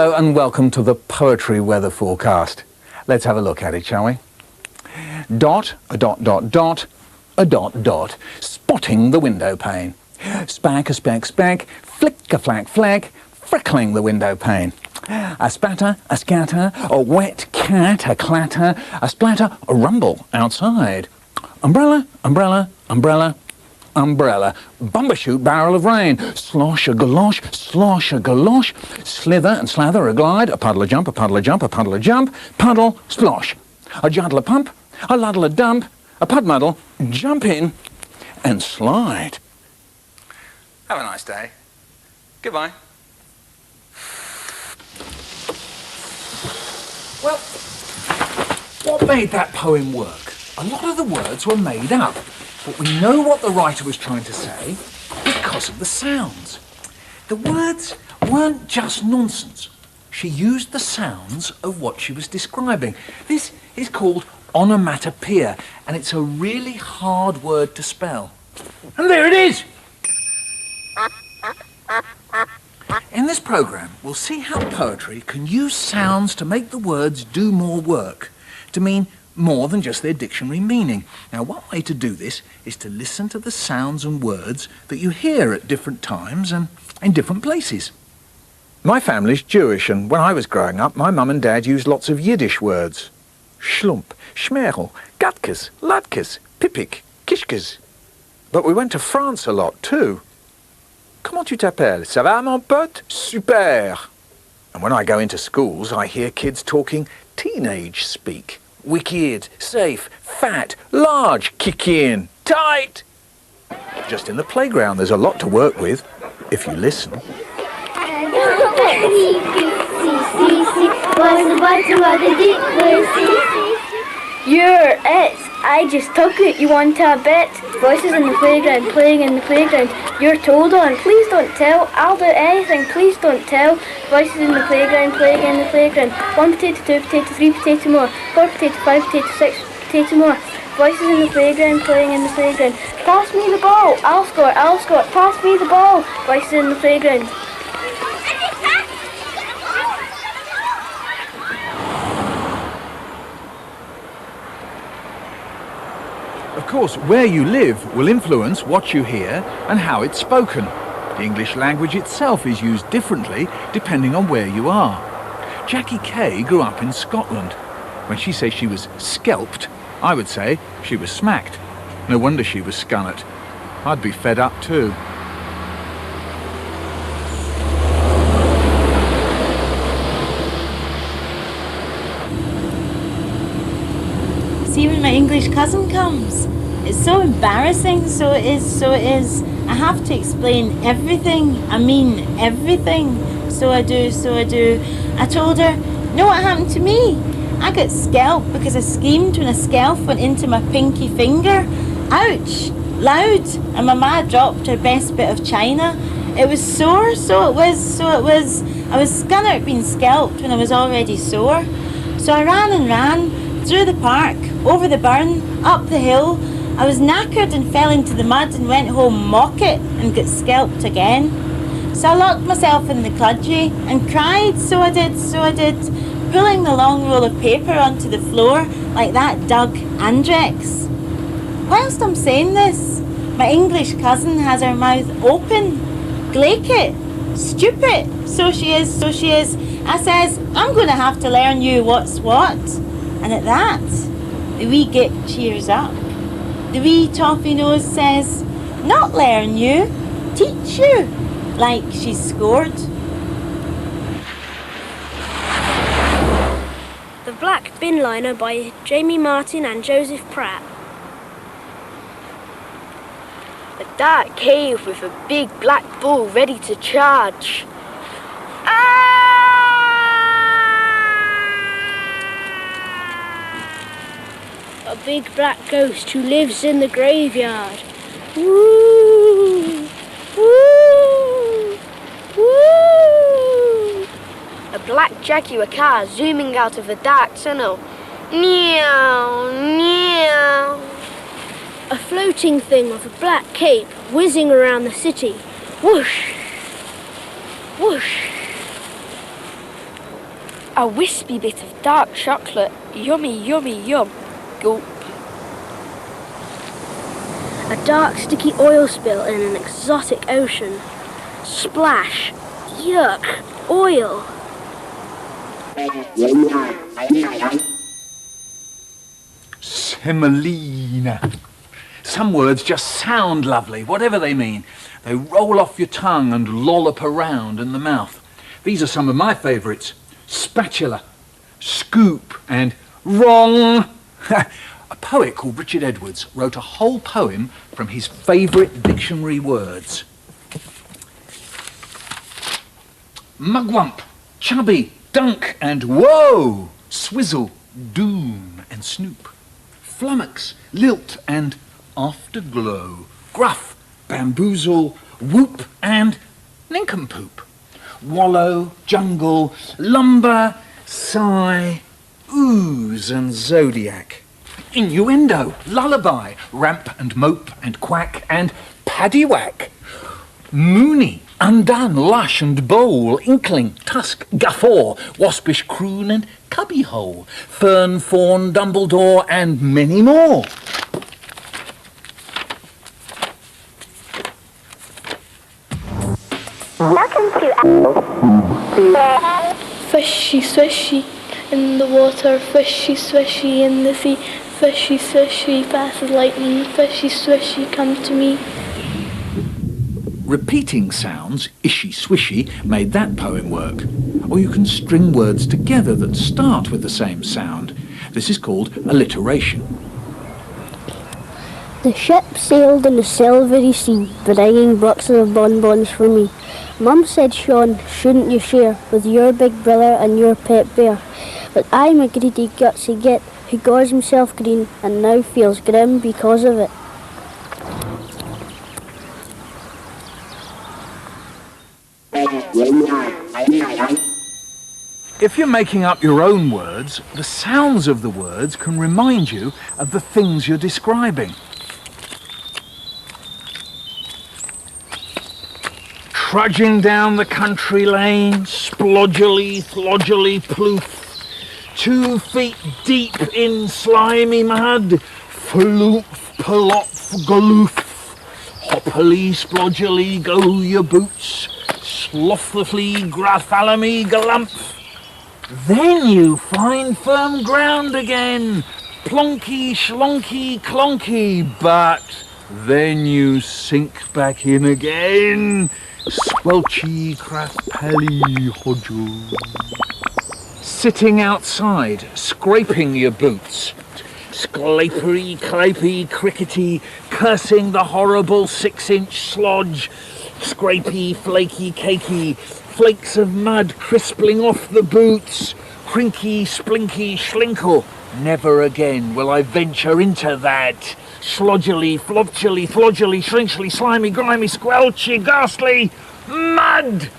Hello and welcome to the poetry weather forecast. Let's have a look at it, shall we? Dot, a dot, dot, dot, a dot, dot, spotting the window pane. Spack, a speck, speck, flick, a flack, flack, freckling the window pane. A spatter, a scatter, a wet cat, a clatter, a splatter, a rumble outside. Umbrella, umbrella, umbrella, umbrella, bumbershoot barrel of rain, slosh a galosh, slither and slather a glide, a puddle a jump, a puddle a jump, a puddle a jump, puddle, splosh, a juddle a pump, a luddle a dump, a pud muddle, jump in and slide. Have a nice day. Goodbye. Well, what made that poem work? A lot of the words were made up. But we know what the writer was trying to say because of the sounds. The words weren't just nonsense. She used the sounds of what she was describing. This is called onomatopoeia, and it's a really hard word to spell. And there it is! In this programme, we'll see how poetry can use sounds to make the words do more work, to mean more than just their dictionary meaning. Now, one way to do this is to listen to the sounds and words that you hear at different times and in different places. My family's Jewish, and when I was growing up, my mum and dad used lots of Yiddish words. Schlump, Schmerl, Gatkes, Ladkes, Pipik, Kishkes. But we went to France a lot too. Comment tu t'appelles? Ça va, mon pote? Super! And when I go into schools, I hear kids talking teenage speak. Wicked, safe, fat, large, kick in, tight. Just in the playground, there's a lot to work with, if you listen. I just took it. You want a bit? Voices in the playground, playing in the playground. You're told on. Please don't tell. I'll do anything. Please don't tell. Voices in the playground, playing in the playground. 1 potato, 2 potato, 3 potato more. 4 potato, 5 potato, 6 potato more. Voices in the playground, playing in the playground. Pass me the ball. I'll score. I'll score. Pass me the ball. Voices in the playground. Of course, where you live will influence what you hear and how it's spoken. The English language itself is used differently depending on where you are. Jackie Kay grew up in Scotland. When she says she was skelped, I would say she was smacked. No wonder she was scunnet. I'd be fed up too. See, when my English cousin comes, it's so embarrassing, so it is. I have to explain everything. I mean everything. So I do. I told her, know what happened to me? I got scalped because I screamed when a scalp went into my pinky finger. Ouch! Loud! And my ma dropped her best bit of china. It was sore, so it was. I was scared being scalped when I was already sore. So I ran through the park, over the burn, up the hill. I was knackered and fell into the mud and went home mock it and got scalped again. So I locked myself in the cludgy and cried, so I did, pulling the long roll of paper onto the floor like that Doug Andrex. Whilst I'm saying this, my English cousin has her mouth open. Glake it, stupid, so she is. I says, I'm going to have to learn you what's what. And at that, the wee git cheers up. The wee toffee nose says, not learn you, teach you, like she's scored. The Black Bin Liner by Jamie Martin and Joseph Pratt. A dark cave with a big black bull ready to charge. A big black ghost who lives in the graveyard. Woo! Woo! Woo! A black Jaguar car zooming out of a dark tunnel. Meow, meow. A floating thing with a black cape whizzing around the city. Whoosh! Whoosh! A wispy bit of dark chocolate. Yummy, yummy, yum. Gulp. A dark sticky oil spill in an exotic ocean. Splash. Yuck. Oil. Semolina. Some words just sound lovely, whatever they mean. They roll off your tongue and lollop around in the mouth. These are some of my favourites. Spatula, scoop, and wrong. A poet called Richard Edwards wrote a whole poem from his favourite dictionary words. Mugwump, chubby, dunk, and whoa! Swizzle, doom, and snoop. Flummox, lilt, and afterglow. Gruff, bamboozle, whoop, and nincompoop. Wallow, jungle, lumber, sigh, ooze, and zodiac. Innuendo, lullaby, ramp and mope and quack and paddywhack. Moony, undone, lush and bowl, inkling, tusk, guffaw, waspish croon and cubbyhole, fern, fawn, Dumbledore, and many more. Fishy, swishy in the water. Fishy, swishy in the sea. Fishy, swishy, fast as lightning. Fishy, swishy, come to me. Repeating sounds, ishy swishy, made that poem work. Or you can string words together that start with the same sound. This is called alliteration. The ship sailed on the silvery sea, bringing boxes of bonbons for me. Mum said, Sean, shouldn't you share with your big brother and your pet bear? But I'm a greedy, gutsy git who gores himself green and now feels grim because of it. If you're making up your own words, the sounds of the words can remind you of the things you're describing. Trudging down the country lane, splodgily, thlodgily, ploof. 2 feet deep in slimy mud, floof, paloof, galoof. Hoppily, splodgily, go your boots, slothfully, grafalamy, galumph. Then you find firm ground again, plonky, schlonky, clonky, but then you sink back in again. Squelchy, craspally, hodgle. Sitting outside, scraping your boots. Sclapery, clapey, crickety, cursing the horrible 6-inch slodge. Scrapey, flaky, cakey, flakes of mud crispling off the boots. Crinky, splinky, schlinkle. Never again will I venture into that. Slodgily, flopchily, thlodgily, shrinkly, slimy, grimy, squelchy, ghastly mud!